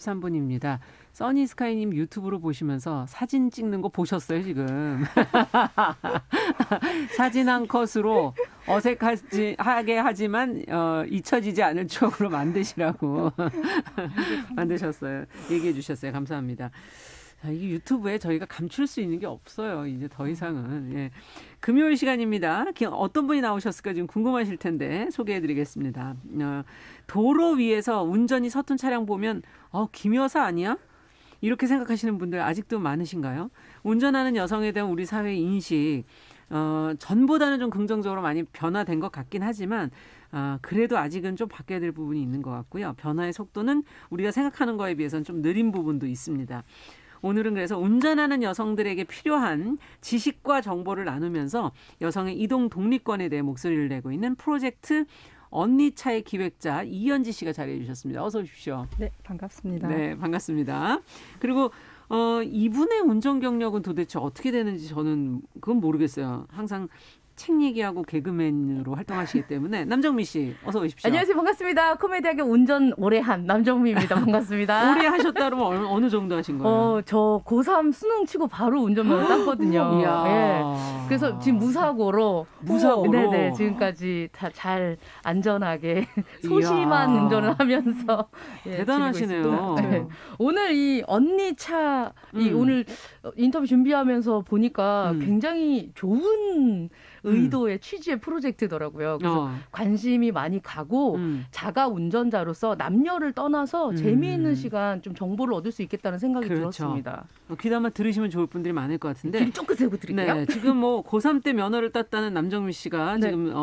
13분입니다. 써니스카이님 유튜브로 보시면서 사진 찍는 거 보셨어요 지금? 사진 한 컷으로 어색하게 하지만 잊혀지지 않을 추억으로 만드시라고 만드셨어요. 얘기해 주셨어요. 감사합니다. 자, 이게 유튜브에 저희가 감출 수 있는 게 없어요. 이제 더 이상은. 예. 금요일 시간입니다. 어떤 분이 나오셨을까 지금 궁금하실 텐데 소개해드리겠습니다. 도로 위에서 운전이 서툰 차량 보면 김 여사 아니야? 이렇게 생각하시는 분들 아직도 많으신가요? 운전하는 여성에 대한 우리 사회의 인식 전보다는 좀 긍정적으로 많이 변화된 것 같긴 하지만 그래도 아직은 좀 바뀌어야 될 부분이 있는 것 같고요. 변화의 속도는 우리가 생각하는 거에 비해서는 좀 느린 부분도 있습니다. 오늘은 그래서 운전하는 여성들에게 필요한 지식과 정보를 나누면서 여성의 이동 독립권에 대해 목소리를 내고 있는 프로젝트 언니차의 기획자 이연지 씨가 자리해 주셨습니다. 어서 오십시오. 네, 반갑습니다. 네, 반갑습니다. 그리고 이분의 운전 경력은 도대체 어떻게 되는지 저는 그건 모르겠어요. 항상 책 얘기하고 개그맨으로 활동하시기 때문에 남정미 씨 어서 오십시오. 안녕하세요. 반갑습니다. 코미디하게 운전 오래 한 남정미입니다. 반갑습니다. 오래 하셨다 그러면 어느 정도 하신 거예요? 저 고3 수능 치고 바로 운전면허 땄거든요. 예. 그래서 지금 무사고로 네네, 지금까지 다 잘 안전하게 소심한 운전을 하면서 대단하시네요. 네. 오늘 이 언니 차 오늘 인터뷰 준비하면서 보니까 굉장히 좋은 의도의 취지의 프로젝트더라고요. 그래서 관심이 많이 가고 자가 운전자로서 남녀를 떠나서 재미있는 시간 좀 정보를 얻을 수 있겠다는 생각이 들었습니다. 귀담아 들으시면 좋을 분들이 많이 것 같은데. 귀를 쫑긋 세우고 드릴게요. 네, 지금 고3 때 면허를 땄다는 남정미 씨가 네. 지금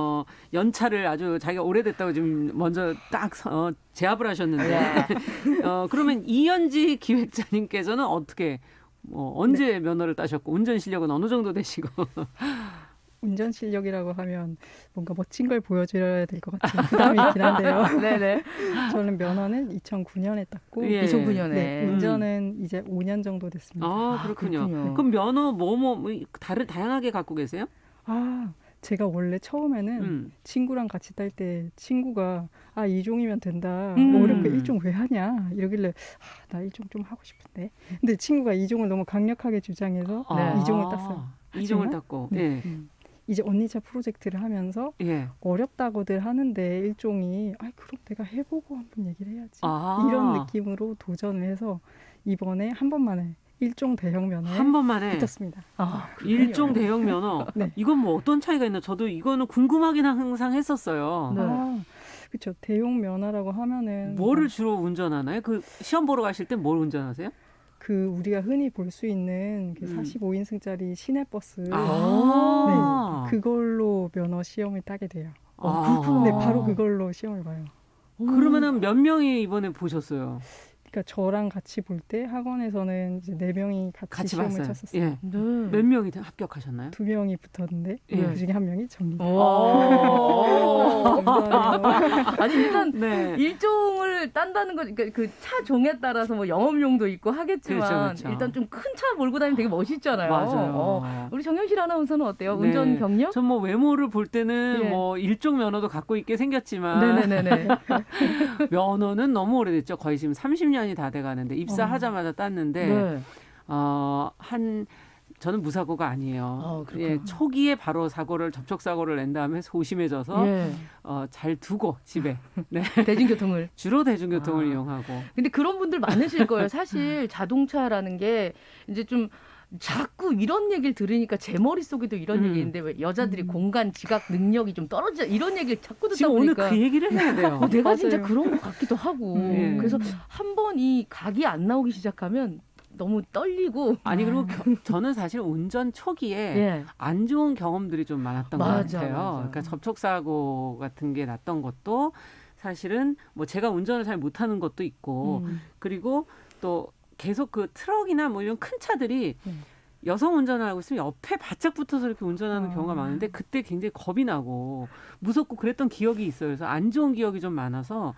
연차를 아주 자기가 오래됐다고 지금 먼저 딱 제압을 하셨는데 네. 그러면 이연지 기획자님께서는 어떻게 언제 면허를 따셨고 운전 실력은 어느 정도 되시고? 운전 실력이라고 하면 뭔가 멋진 걸 보여줘야 될 것 같은 부담이 있긴 한데요. 네네. 저는 면허는 2009년에 땄고 2009년에 네, 운전은 이제 5년 정도 됐습니다. 그렇군요. 그럼 면허 다양하게 갖고 계세요? 제가 원래 처음에는 친구랑 같이 딸 때 친구가 2종이면 된다. 어렵게 1종 왜 하냐 이러길래 나 1종 좀 하고 싶은데. 근데 친구가 2종을 너무 강력하게 주장해서 2종을 땄어요. 2종을 땄고. 네. 이제 언니차 프로젝트를 하면서 어렵다고들 하는데 1종이 그럼 내가 해보고 한번 얘기를 해야지. 이런 느낌으로 도전을 해서 이번에 한 번만에 1종 대형 면허에 한 번만에 붙었습니다. 1종 대형 면허. 네. 이건 뭐 어떤 차이가 있나? 저도 이거는 궁금하긴 항상 했었어요. 네. 그렇죠. 대형 면허라고 하면은 뭐를 주로 운전하나요? 그 시험 보러 가실 때 뭘 운전하세요? 우리가 흔히 볼 수 있는 45인승짜리 시내버스 네, 그걸로 면허 시험을 따게 돼요. 그렇구나. 네, 바로 그걸로 시험을 봐요. 그러면은 몇 명이 이번에 보셨어요? 그러니까 저랑 같이 볼 때 학원에서는 이제 4명이 같이 시험을 봤어요. 쳤었어요. 예. 몇 명이 합격하셨나요? 2명이 붙었는데 그중에 1명이 접니다. 아니 일단 일종을 딴다는 거, 그러니까 그 차 종에 따라서 뭐 영업용도 있고 하겠지만 그렇죠. 일단 좀 큰 차 몰고 다니면 되게 멋있잖아요. 맞아요. 우리 정영실 아나운서는 어때요? 운전 경력? 전 뭐 외모를 볼 때는 뭐 일종 면허도 갖고 있게 생겼지만 네네네. 면허는 너무 오래됐죠. 거의 지금 30년이 다 돼가는데 입사하자마자 땄는데 저는 무사고가 아니에요. 초기에 바로 접촉 사고를 낸 다음에 소심해져서 잘 두고 집에 대중교통을 주로 대중교통을 이용하고. 근데 그런 분들 많으실 거예요. 사실 자동차라는 게 이제 좀 자꾸 이런 얘기를 들으니까 제 머릿속에도 이런 얘기 있는데 왜 여자들이 공간 지각 능력이 좀 떨어지자 이런 얘기를 자꾸 듣다 지금 보니까 오늘 그 얘기를 해야 돼요. 내가 진짜 그런 것 같기도 하고 그래서 한 번 이 각이 안 나오기 시작하면 너무 떨리고. 그리고 저는 사실 운전 초기에 안 좋은 경험들이 좀 많았던 것 같아요. 맞아. 그러니까 접촉사고 같은 게 났던 것도 사실은 뭐 제가 운전을 잘 못하는 것도 있고 그리고 또 계속 그 트럭이나 뭐 이런 큰 차들이 여성 운전을 하고 있으면 옆에 바짝 붙어서 이렇게 운전하는 경우가 많은데 그때 굉장히 겁이 나고 무섭고 그랬던 기억이 있어요. 그래서 안 좋은 기억이 좀 많아서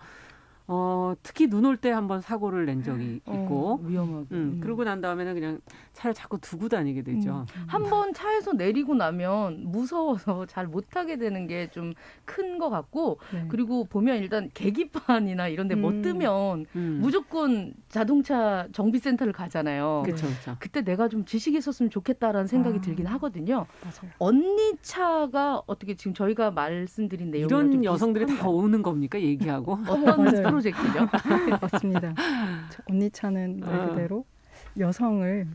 특히 눈 올 때 한번 사고를 낸 적이 있고 위험하게. 그러고 난 다음에는 그냥 차를 자꾸 두고 다니게 되죠. 한 번 차에서 내리고 나면 무서워서 잘 못하게 되는 게 좀 큰 것 같고 네. 그리고 보면 일단 계기판이나 이런 데 뭐 뜨면 무조건 자동차 정비센터를 가잖아요. 그렇죠, 그렇죠. 그때 내가 좀 지식이 있었으면 좋겠다라는 생각이 들긴 하거든요. 맞아요. 언니 차가 어떻게 지금 저희가 말씀드린 내용이랑 이런 좀 여성들이 다 비슷한가요? 오는 겁니까? 얘기하고. 어떤 맞아요. 프로젝트죠? 맞습니다. 언니 차는 말 그대로 여성을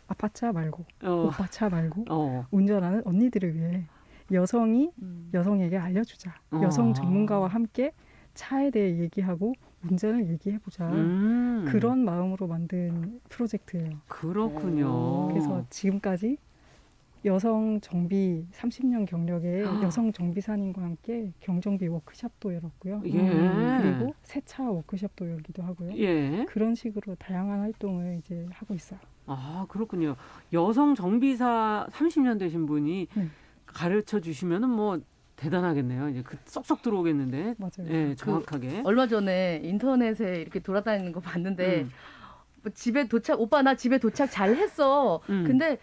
아빠차 말고 오빠차 말고 운전하는 언니들을 위해 여성이 여성에게 알려주자. 여성 전문가와 함께 차에 대해 얘기하고 운전을 얘기해보자. 그런 마음으로 만든 프로젝트예요. 그렇군요. 그래서 지금까지 여성 정비 30년 경력의 여성 정비사님과 함께 경정비 워크숍도 열었고요. 예. 그리고 세차 워크숍도 열기도 하고요. 예. 그런 식으로 다양한 활동을 이제 하고 있어요. 아, 그렇군요. 여성 정비사 30년 되신 분이 가르쳐 주시면은 뭐 대단하겠네요. 이제 쏙쏙 들어오겠는데. 맞아요. 예, 정확하게. 얼마 전에 인터넷에 이렇게 돌아다니는 거 봤는데 뭐 집에 도착 오빠 나 집에 도착 잘 했어. 근데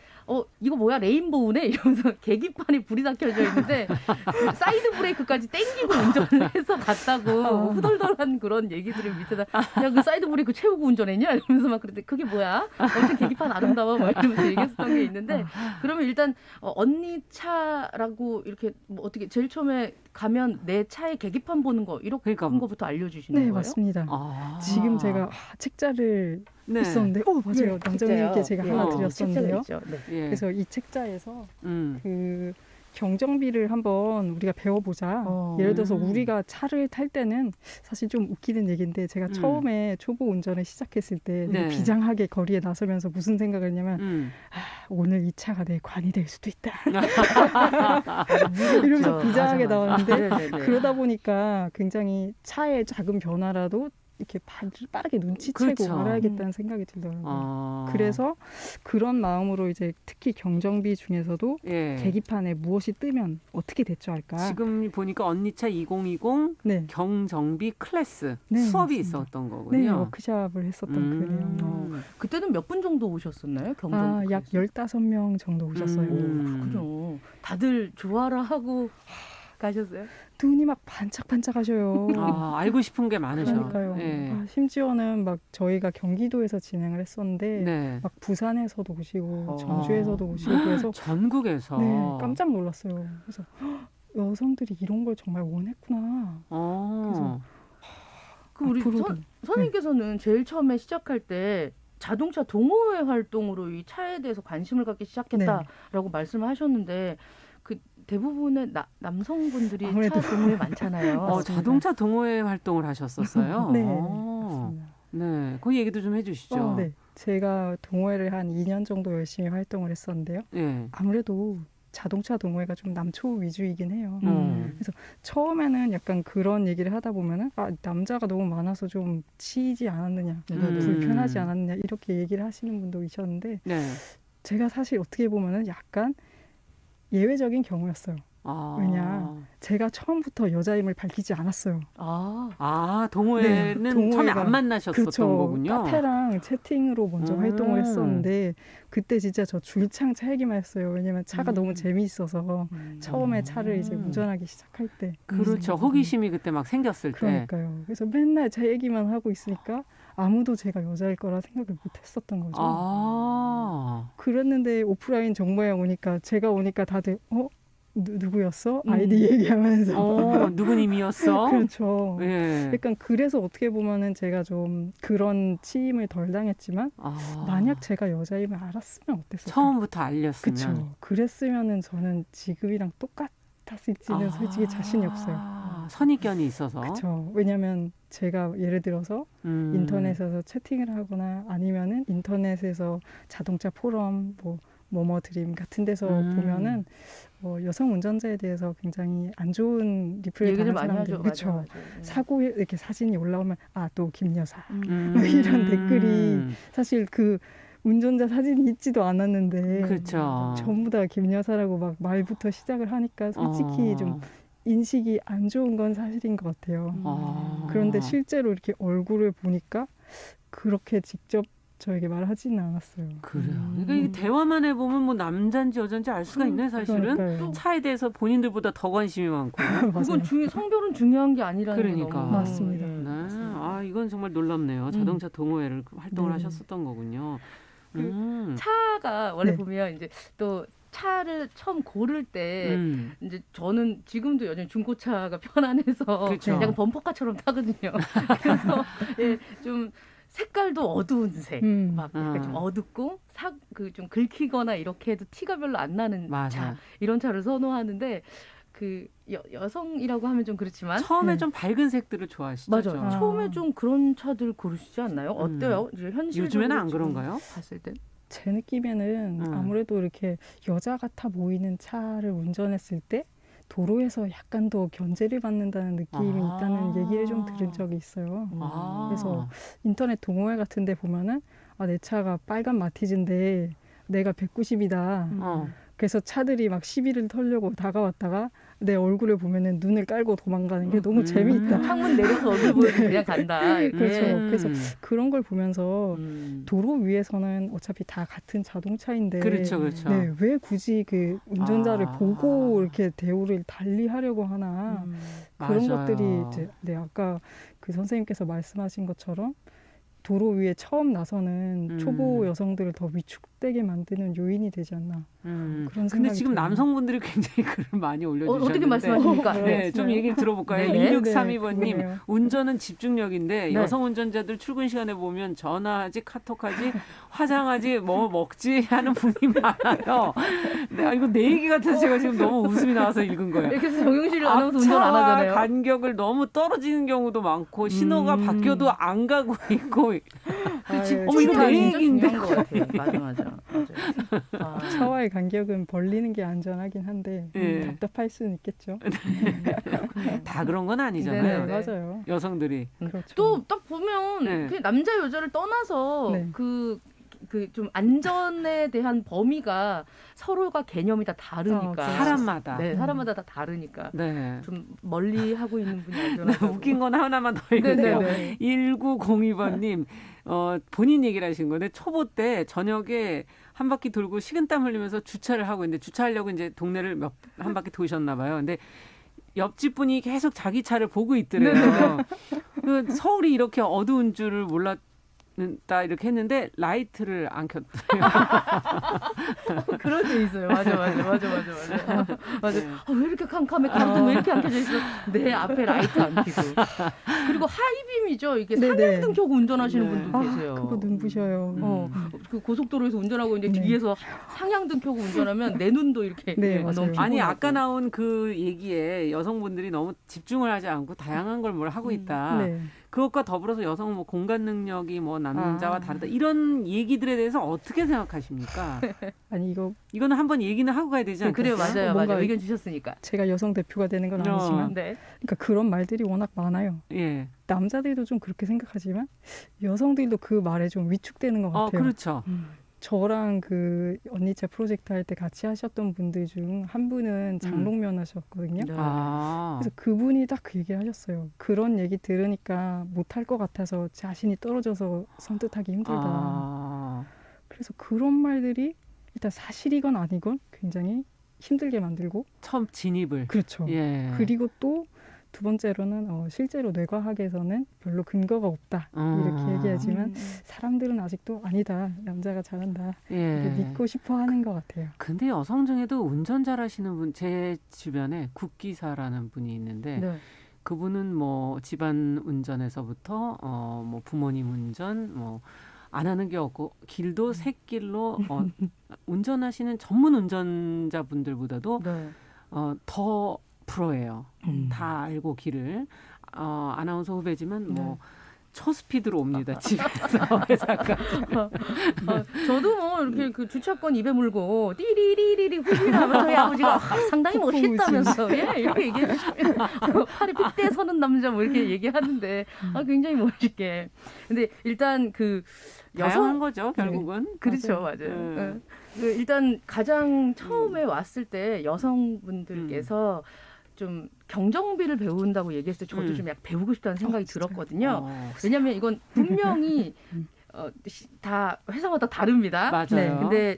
이거 뭐야 레인보우네 이러면서 계기판이 불이 다 켜져 있는데 그 사이드 브레이크까지 땡기고 운전을 해서 갔다고 후덜덜한 그런 얘기들을 밑에다 야 그 사이드 브레이크 채우고 운전했냐 이러면서 막 그랬는데 그게 뭐야 엄청 계기판 아름다워 막 이러면서 얘기했었던 게 있는데 그러면 일단 언니 차라고 이렇게 뭐 어떻게 제일 처음에 가면 내 차의 계기판 보는 거 이렇게 그런 거부터 알려주시는 네, 거예요? 맞습니다. 지금 제가 책자를 네. 있었는데 맞아요. 남정님께 제가 하나 드렸었는데요. 네. 예. 그래서 이 책자에서 그 경정비를 한번 우리가 배워보자. 예를 들어서 우리가 차를 탈 때는 사실 좀 웃기는 얘기인데 제가 처음에 초보 운전을 시작했을 때 네. 비장하게 거리에 나서면서 무슨 생각을 했냐면 오늘 이 차가 내 관이 될 수도 있다. 이러면서 비장하게 나왔는데 그러다 보니까 굉장히 차의 작은 변화라도 이렇게 빠르게 눈치채고 그렇죠. 알아야겠다는 생각이 들더라고요. 그래서 그런 마음으로 이제 특히 경정비 중에서도 계기판에 무엇이 뜨면 어떻게 대처할까. 지금 보니까 언니차 2020 경정비 클래스 수업이 있었던 거군요. 네, 워크숍을 했었던 그 내용. 그때는 몇 분 정도 오셨었나요? 경정비 약 15명 정도 오셨어요. 그렇군요. 다들 좋아라 하고 가셨어요? 눈이 막 반짝반짝하셔요. 알고 싶은 게 많으셔. 그러니까요. 심지어는 막 저희가 경기도에서 진행을 했었는데 막 부산에서도 오시고 전주에서도 오시고 그래서 전국에서 깜짝 놀랐어요. 그래서 여성들이 이런 걸 정말 원했구나. 그래서 그 우리 선생님께서는 제일 처음에 시작할 때 자동차 동호회 활동으로 이 차에 대해서 관심을 갖기 시작했다라고 말씀을 하셨는데 그 대부분의 남성분들이 차 동호회 많잖아요. 자동차 동호회 활동을 하셨었어요. 네, 맞습니다. 네, 그 얘기도 좀 해주시죠. 네, 제가 동호회를 한 2년 정도 열심히 활동을 했었는데요. 아무래도 자동차 동호회가 좀 남초 위주이긴 해요. 그래서 처음에는 약간 그런 얘기를 하다 보면은 남자가 너무 많아서 좀 치이지 않았느냐, 불편하지 않았느냐 이렇게 얘기를 하시는 분도 계셨는데 제가 사실 어떻게 보면은 약간 예외적인 경우였어요. 왜냐, 제가 처음부터 여자임을 밝히지 않았어요. 동호회는 처음에 안 만나셨었던 그렇죠. 거군요. 카페랑 채팅으로 먼저 활동을 했었는데 그때 진짜 저 줄창 차기만 했어요. 왜냐면 차가 너무 재미있어서 처음에 차를 이제 운전하기 시작할 때. 그렇죠. 호기심이 그때 막 생겼을 때. 그러니까요. 그래서 맨날 차 얘기만 하고 있으니까 아무도 제가 여자일 거라 생각을 못 했었던 거죠. 그랬는데 오프라인 정모에 오니까 제가 오니까 다들 누구였어? 아이디 얘기하면서 누구님이었어? 그렇죠. 약간 그래서 어떻게 보면은 제가 좀 그런 치임을 덜 당했지만 만약 제가 여자임을 알았으면 어땠을까? 처음부터 알렸으면. 그렇죠. 그랬으면은 저는 지금이랑 똑같았을지는 솔직히 자신이 없어요. 선입견이 있어서. 그렇죠. 왜냐하면 제가 예를 들어서 인터넷에서 채팅을 하거나 아니면은 인터넷에서 자동차 포럼 뭐뭐 드림 같은 데서 보면은 여성 운전자에 대해서 굉장히 안 좋은 리플을 당한 사람들, 그렇죠. 사고에 이렇게 사진이 올라오면 또 김 여사 이런 댓글이 사실 그 운전자 사진이 있지도 않았는데 그렇죠. 전부 다 김 여사라고 막 말부터 시작을 하니까 솔직히 좀 인식이 안 좋은 건 사실인 것 같아요. 그런데 실제로 이렇게 얼굴을 보니까 그렇게 직접 저에게 말하지는 않았어요. 그래요. 그러니까 이 대화만 해보면 뭐 남자인지 여자인지 알 수가 있네 사실은. 그러니까요. 차에 대해서 본인들보다 더 관심이 많고. 그건 성별은 중요한 게 아니라는 게 그러니까. 너무 맞습니다. 네. 아 이건 정말 놀랍네요. 자동차 동호회를 활동을 네. 하셨었던 거군요. 차가 원래 네. 보면 이제 또 차를 처음 고를 때 이제 저는 지금도 여전히 중고차가 편안해서 그렇죠. 약간 범퍼카처럼 타거든요. 그래서 예, 좀 색깔도 어두운 색, 막 약간 좀 어둡고 좀 긁히거나 이렇게 해도 티가 별로 안 나는 맞아. 차 이런 차를 선호하는데 그 여성이라고 하면 좀 그렇지만 처음에 좀 밝은 색들을 좋아하시죠? 맞아요. 처음에 좀 그런 차들 고르시지 않나요? 어때요? 이제 현실적으로 요즘에는 안 지금 그런가요? 봤을 때? 제 느낌에는 아무래도 이렇게 여자 같아 보이는 차를 운전했을 때 도로에서 약간 더 견제를 받는다는 느낌이 있다는 얘기를 좀 들은 적이 있어요. 그래서 인터넷 동호회 같은 데 보면은 내 차가 빨간 마티즈인데 내가 190이다. 그래서 차들이 막 시비를 털려고 다가왔다가 내 얼굴을 보면은 눈을 깔고 도망가는 게 너무 재미있다. 창문 내려서 얼굴 보여도 그냥 간다. 그렇죠. 그래서 그런 걸 보면서 도로 위에서는 어차피 다 같은 자동차인데 그렇죠, 그렇죠. 네, 왜 굳이 그 운전자를 보고 이렇게 대우를 달리하려고 하나 그런 맞아요. 것들이 이제 네, 아까 그 선생님께서 말씀하신 것처럼 도로 위에 처음 나서는 초보 여성들을 더 위축되게 만드는 요인이 되지 않나 그런 생각이 근데 지금 들어요. 남성분들이 굉장히 글을 많이 올려주셨는데 어떻게 말씀하십니까? 네, 좀 얘기를 들어볼까요? 네. 1632번님 네, 운전은 집중력인데 네. 여성 운전자들 출근 시간에 보면 전화하지 카톡하지 화장하지 뭐 먹지 하는 분이 많아요. 네, 이거 내 얘기 같아서 제가 지금 너무 웃음이 나와서 읽은 거예요. 이렇게 해서 정용실 아나운서 운전 안 앞차와 하잖아요. 간격을 너무 떨어지는 경우도 많고 신호가 바뀌어도 안 가고 있고 어머, 이거 내 얘기인데. 맞아. 차와의 간격은 벌리는 게 안전하긴 한데 답답할 수는 있겠죠. 다 그런 건 아니잖아요. 네. 맞아요. 여성들이. 그렇죠. 또 딱 보면 네. 그냥 남자 여자를 떠나서 네. 그 좀 안전에 대한 범위가 서로가 개념이 다 다르니까 사람마다. 네, 사람마다 다 다르니까 네. 좀 멀리 하고 있는 분이 안전하고 웃긴 건 하나만 더 읽을게요. 네. 1902번님 본인 얘기를 하신 건데 초보 때 저녁에 한 바퀴 돌고 식은땀 흘리면서 주차를 하고 있는데 주차하려고 이제 동네를 한 바퀴 도셨나 봐요. 근데 옆집 분이 계속 자기 차를 보고 있더래요. 그 서울이 이렇게 어두운 줄을 몰랐다 이렇게 했는데 라이트를 안 켰대요. 그런 게 있어요. 맞아. 네. 왜 이렇게 캄캄해? 가로등 왜 이렇게 안 켜져 있어? 내 앞에 라이트 안 켜고. 그리고 하이빔이죠. 이게 상향등 켜고 운전하시는 분도 계세요. 그거 눈부셔요. 그 고속도로에서 운전하고 이제 뒤에서 상향등 켜고 운전하면 내 눈도 이렇게 네, 너무 맞아요. 아니 피곤하고. 아까 나온 그 얘기에 여성분들이 너무 집중을 하지 않고 다양한 걸 뭘 하고 있다. 네. 그것과 더불어서 여성 뭐 공간 능력이 뭐 남자와 다르다 이런 얘기들에 대해서 어떻게 생각하십니까? 아니 이거는 한번 얘기는 하고 가야 되지 않겠어요? 그래요, 맞아요. 의견 주셨으니까. 제가 여성 대표가 되는 건 아니지만 네. 그러니까 그런 말들이 워낙 많아요. 예. 남자들도 좀 그렇게 생각하지만 여성들도 그 말에 좀 위축되는 것 같아요. 그렇죠. 저랑 그 언니차 프로젝트 할 때 같이 하셨던 분들 중 한 분은 장롱면 하셨거든요. 네. 그래서 그분이 딱 그 얘기를 하셨어요. 그런 얘기 들으니까 못할 것 같아서 자신이 떨어져서 선뜻하기 힘들다. 그래서 그런 말들이 일단 사실이건 아니건 굉장히 힘들게 만들고 처음 진입을. 그렇죠. 예. 그리고 또 두 번째로는 실제로 뇌과학에서는 별로 근거가 없다 이렇게 얘기하지만 사람들은 아직도 아니다 남자가 잘한다 예. 믿고 싶어 하는 것 같아요. 근데 여성 중에도 운전 잘하시는 분 제 주변에 국기사라는 분이 있는데 네. 그분은 뭐 집안 운전에서부터 뭐 부모님 운전 뭐 안 하는 게 없고 길도 샛길로 운전하시는 전문 운전자분들보다도 네. 더 프로예요. 다 알고 길을 아나운서 후배지만 뭐 초스피드로 옵니다. 집에서 잠깐. 저도 뭐 이렇게 그 주차권 입에 물고 띠리리리리 후진하면 저희 아버지가 상당히 멋있다면서 이렇게 얘기해 주시면 팔이 핏대 서는 남자 뭐 이렇게 얘기하는데 굉장히 멋있게. 근데 일단 그 다양한 거죠 결국은. 그렇죠, 맞아요. 그 일단 가장 처음에 왔을 때 여성분들께서 좀 경정비를 배운다고 얘기했을 때 저도 좀 약간 배우고 싶다는 생각이 들었거든요. 왜냐하면 이건 분명히 다 회사마다 다릅니다. 맞아요. 네, 근데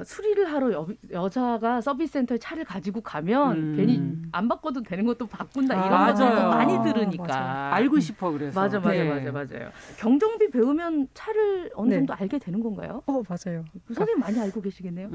수리를 하러 여자가 서비스 센터에 차를 가지고 가면 괜히 안 바꿔도 되는 것도 바꾼다 이런 맞아요. 것도 많이 들으니까 맞아요. 알고 싶어 그래서. 맞아요. 경정비 배우면 차를 어느 네. 정도 알게 되는 건가요? 맞아요. 선생님 많이 알고 계시겠네요.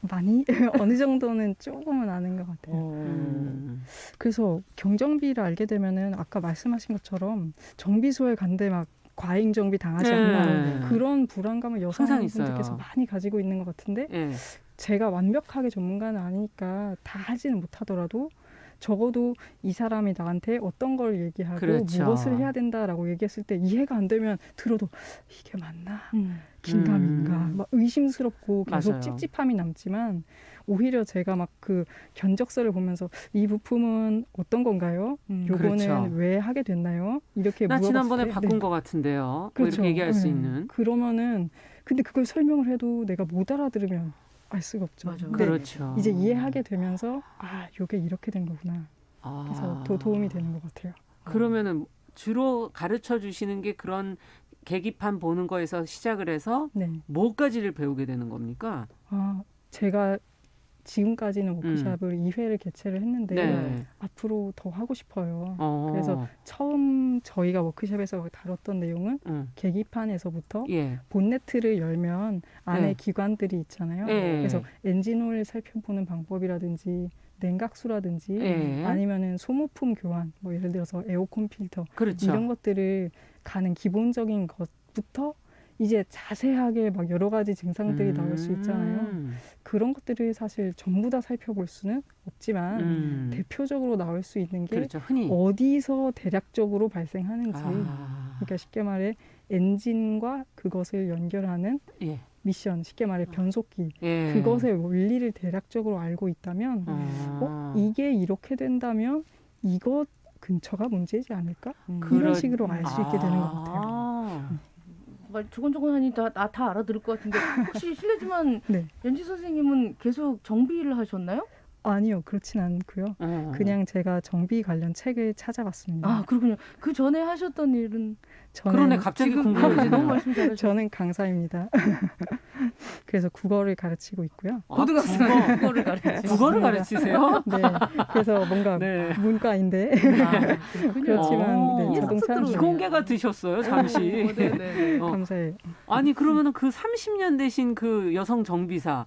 많이 어느 정도는 조금은 아는 것 같아요. 그래서 경정비를 알게 되면은 아까 말씀하신 것처럼 정비소에 간데 막 과잉 정비 당하지 않나 그런 불안감을 여성분들께서 많이 가지고 있는 것 같은데 제가 완벽하게 전문가는 아니니까 다 하지는 못하더라도 적어도 이 사람이 나한테 어떤 걸 얘기하고 그렇죠. 무엇을 해야 된다라고 얘기했을 때 이해가 안 되면 들어도 이게 맞나? 긴가민가? 막 의심스럽고 계속 맞아요. 찝찝함이 남지만 오히려 제가 막 그 견적서를 보면서 이 부품은 어떤 건가요? 요거는 그렇죠. 왜 하게 됐나요? 이렇게 나 물어봤을 지난번에 때, 바꾼 네. 것 같은데요. 그렇죠. 뭐 이렇게 얘기할 수 있는. 그러면은 근데 그걸 설명을 해도 내가 못 알아들으면 알 수가 없죠. 맞아요. 근데 그렇죠. 이제 이해하게 되면서 요게 이렇게 된 거구나. 그래서 더 도움이 되는 것 같아요. 그러면은 주로 가르쳐 주시는 게 그런 계기판 보는 거에서 시작을 해서 네. 뭐까지를 배우게 되는 겁니까? 제가 지금까지는 워크숍을 2회를 개최를 했는데 네. 앞으로 더 하고 싶어요. 그래서 처음 저희가 워크숍에서 다뤘던 내용은 계기판에서부터 본네트를 열면 안에 기관들이 있잖아요. 그래서 엔진오일 살펴보는 방법이라든지 냉각수라든지 아니면은 소모품 교환, 뭐 예를 들어서 에어컨 필터 그렇죠. 이런 것들을 가는 기본적인 것부터 이제 자세하게 막 여러 가지 증상들이 나올 수 있잖아요. 그런 것들을 사실 전부 다 살펴볼 수는 없지만 대표적으로 나올 수 있는 게 그렇죠. 흔히. 어디서 대략적으로 발생하는지 그러니까 쉽게 말해 엔진과 그것을 연결하는 미션, 쉽게 말해 변속기 그것의 원리를 대략적으로 알고 있다면 이게 이렇게 된다면 이것 근처가 문제이지 않을까? 이런 식으로 알 수 있게 되는 것 같아요. 조곤조곤하니 다 알아들을 것 같은데 혹시 실례지만 네. 연지 선생님은 계속 정비를 하셨나요? 아니요, 그렇진 않고요. 그냥 제가 정비 관련 책을 찾아봤습니다. 그렇군요. 그 전에 하셨던 일은 그러네 갑자기 궁금해지네요. 너무 말씀 잘하셨어요. 저는 강사입니다. 그래서 국어를 가르치고 있고요. 고등학생한테 국어를 가르치세요. 국어를 가르치세요? 네, 그래서 뭔가 문과인데 그렇지만 자동차 이공계가 드셨어요 잠시. 감사해요. 아니 그러면은 그 30년 되신 그 여성 정비사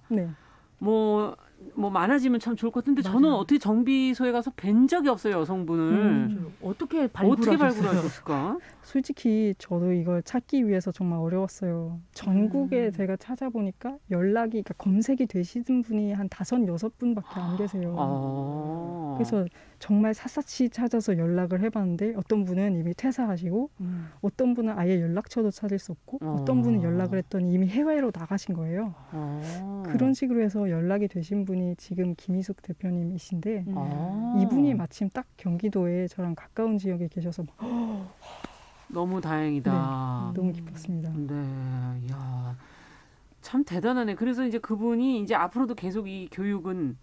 뭐 많아지면 참 좋을 것 같은데 저는 어떻게 정비소에 가서 뵌 적이 없어요 여성분을. 어떻게 발굴하셨을까? 솔직히 저도 이걸 찾기 위해서 정말 어려웠어요. 전국에 제가 찾아보니까 그러니까 검색이 되시는 분이 한 5-6분밖에 안 계세요. 그래서 정말 샅샅이 찾아서 연락을 해봤는데 어떤 분은 이미 퇴사하시고 어떤 분은 아예 연락처도 찾을 수 없고 어떤 분은 연락을 했더니 이미 해외로 나가신 거예요. 그런 식으로 해서 연락이 되신 분이 지금 김희숙 대표님이신데 이분이 마침 딱 경기도에 저랑 가까운 지역에 계셔서 너무 다행이다. 너무 기뻤습니다. 네, 야, 참 대단하네. 그래서 이제 그분이 이제 앞으로도 계속 이 교육은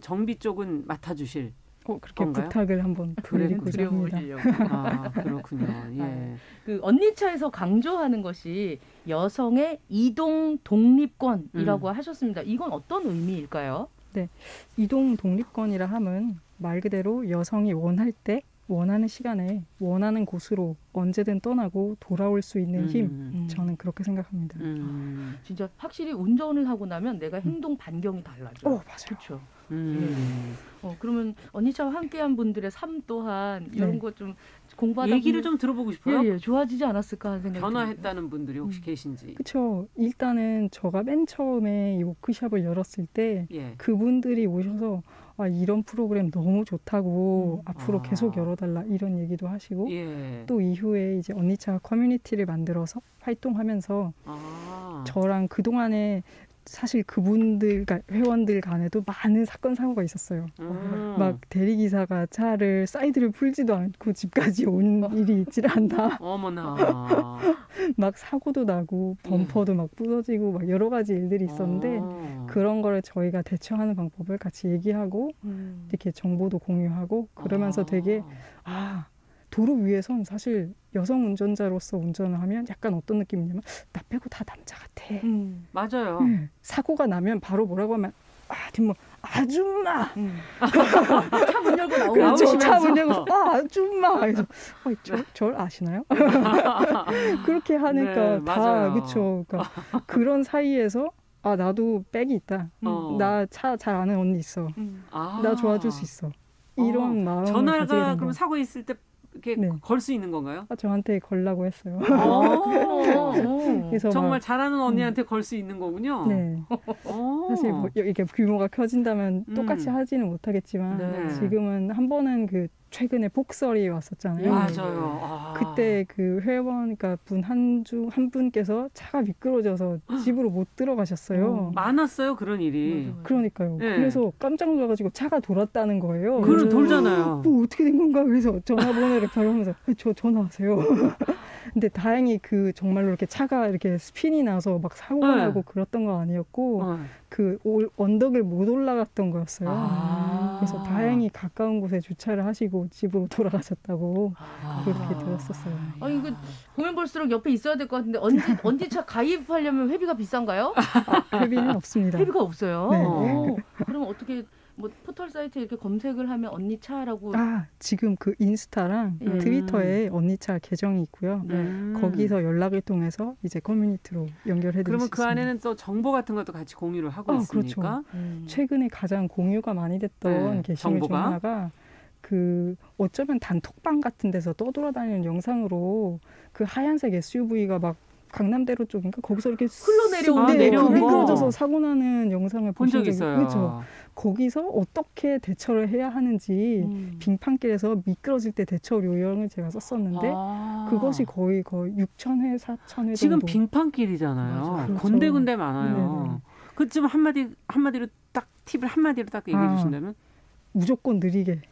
정비 쪽은 맡아주실. 그렇게 건가요? 부탁을 한번 드리고자 합니다. 그렇군요. 예. 그 언니차에서 강조하는 것이 여성의 이동 독립권이라고 하셨습니다. 이건 어떤 의미일까요? 네, 이동 독립권이라 함은 말 그대로 여성이 원할 때 원하는 시간에 원하는 곳으로 언제든 떠나고 돌아올 수 있는 힘. 저는 그렇게 생각합니다. 진짜 확실히 운전을 하고 나면 내가 행동 반경이 달라져요. 맞아요. 그렇죠. 그러면 언니차와 함께한 분들의 삶 또한 이런 거 좀 공부하다 얘기를 좀 들어보고 싶어요. 좋아지지 않았을까 하는 생각이 변화했다는 분들이 혹시 계신지. 그렇죠. 일단은 저가 맨 처음에 이 워크숍을 열었을 때 그분들이 오셔서 이런 프로그램 너무 좋다고 앞으로 계속 열어달라 이런 얘기도 하시고 또 이후에 이제 언니차 커뮤니티를 만들어서 활동하면서 저랑 그동안에 사실 그분들, 그러니까 회원들 간에도 많은 사건 사고가 있었어요. 막 대리기사가 차를 사이드를 풀지도 않고 집까지 온 일이 있지를 않다. 어머나. 막 사고도 나고 범퍼도 막 부서지고 막 여러 가지 일들이 있었는데 그런 거를 저희가 대처하는 방법을 같이 얘기하고 이렇게 정보도 공유하고 그러면서 되게 도로 위에선 사실 여성 운전자로서 운전을 하면 약간 어떤 느낌이냐면 나 빼고 다 남자 같아. 맞아요. 사고가 나면 바로 뭐라고 하면 뒷문 아줌마. 차 문 열고 나오고 그렇죠. 차 문 열고 아줌마. 그래서 절 아시나요? 그렇게 하니까 네, 다 맞아요. 그렇죠. 그러니까 그런 사이에서 나도 백이 있다. 나 차 잘 아는 언니 있어. 나 도와줄 수 있어. 이런 마음을 가지게 전화가 된 그럼 거. 사고 있을 때 이렇게 네. 걸 수 있는 건가요? 저한테 걸라고 했어요. 그래서 정말 막, 잘하는 언니한테 걸 수 있는 거군요. 네. 사실 뭐 이게 규모가 커진다면 똑같이 하지는 못하겠지만 네. 지금은 한 번은 그 최근에 폭설이 왔었잖아요. 맞아요. 그때 그 회원 그러니까 한 분께서 차가 미끄러져서 집으로 못 들어가셨어요. 많았어요 그런 일이. 그러니까요. 네. 그래서 깜짝 놀라가지고 차가 돌았다는 거예요. 그럼 돌잖아요. 뭐 어떻게 된 건가? 그래서 전화번호를 바로 하면서 저 전화하세요. 근데 다행히 그 정말로 이렇게 차가 이렇게 스핀이 나서 막 사고가 네. 나고 그랬던 건 아니었고 그 언덕을 못 올라갔던 거였어요. 그래서 다행히 가까운 곳에 주차를 하시고 집으로 돌아가셨다고 그렇게 들었었어요. 아니 그 보면 볼수록 옆에 있어야 될 것 같은데 언니차 가입하려면 회비가 비싼가요? 회비는 없습니다. 회비가 없어요. 네. 그러면 어떻게 뭐 포털 사이트에 이렇게 검색을 하면 언니차라고 지금 그 인스타랑 트위터에 언니차 계정이 있고요. 거기서 연락을 통해서 이제 커뮤니티로 연결해 드릴 수 그러면 있습니다. 그 안에는 또 정보 같은 것도 같이 공유를 하고 있으니까. 그렇죠. 최근에 가장 공유가 많이 됐던 게시물 중 하나가 그 어쩌면 단톡방 같은 데서 떠돌아다니는 영상으로 그 하얀색 SUV가 막 강남대로 쪽인가 거기서 이렇게 흘러내려오는 미끄러져서 사고 나는 영상을 본 적 적이 있어요. 그렇죠. 거기서 어떻게 대처를 해야 하는지 빙판길에서 미끄러질 때 대처 요령을 제가 썼었는데 그것이 거의 6,000회, 4,000회 지금 정도. 빈판길이잖아요. 그렇죠. 군데군데 많아요. 그쯤 한마디로 딱 팁을 한마디로 딱 얘기해 주신다면 무조건 느리게.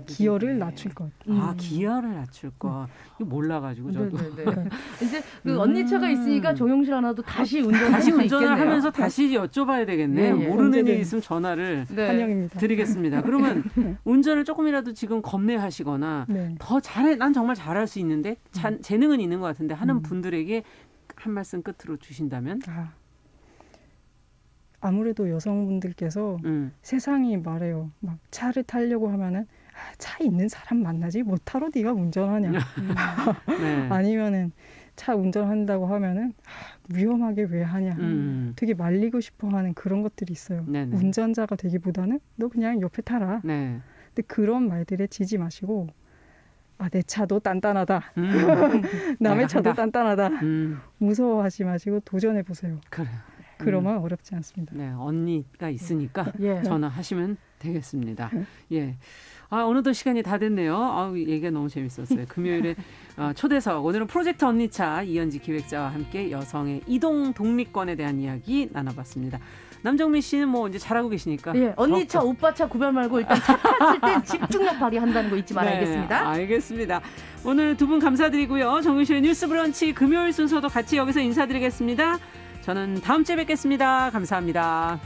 기어를 느리게. 낮출 것. 기어를 낮출 것. 이거 몰라가지고 저도. 이제 그 언니차가 있으니까 정용실 하나도 다시 운전할 수 운전을 있겠네요. 하면서 다시 여쭤봐야 되겠네. 모르는 언제든 일이 있으면 전화를 환영입니다. 드리겠습니다. 그러면 운전을 조금이라도 지금 겁내하시거나 더 잘해. 난 정말 잘할 수 있는데 재능은 있는 것 같은데 하는 분들에게 한 말씀 끝으로 주신다면? 아무래도 여성분들께서 세상이 말해요. 막 차를 타려고 하면은 차 있는 사람 만나지 못하러 네가 운전하냐. 네. 아니면은 차 운전한다고 하면은 위험하게 왜 하냐. 되게 말리고 싶어하는 그런 것들이 있어요. 네네. 운전자가 되기보다는 너 그냥 옆에 타라. 네. 근데 그런 말들에 지지 마시고 내 차도 단단하다. 남의 차도 단단하다. 무서워하지 마시고 도전해 보세요. 그래. 그러면 어렵지 않습니다. 네, 언니가 있으니까 전화하시면 되겠습니다. 예. 오늘도 시간이 다 됐네요. 얘기가 너무 재밌었어요. 금요일에 초대석 오늘은 프로젝트 언니차 이현지 기획자와 함께 여성의 이동 독립권에 대한 이야기 나눠봤습니다. 남정민 씨는 뭐 이제 잘하고 계시니까. 언니차, 오빠차 구별 말고 일단 차 탔을 때 집중력 발휘한다는 거 잊지 말아야겠습니다. 알겠습니다. 오늘 두 분 감사드리고요. 정민실의 뉴스 브런치 금요일 순서도 같이 여기서 인사드리겠습니다. 저는 다음 주에 뵙겠습니다. 감사합니다.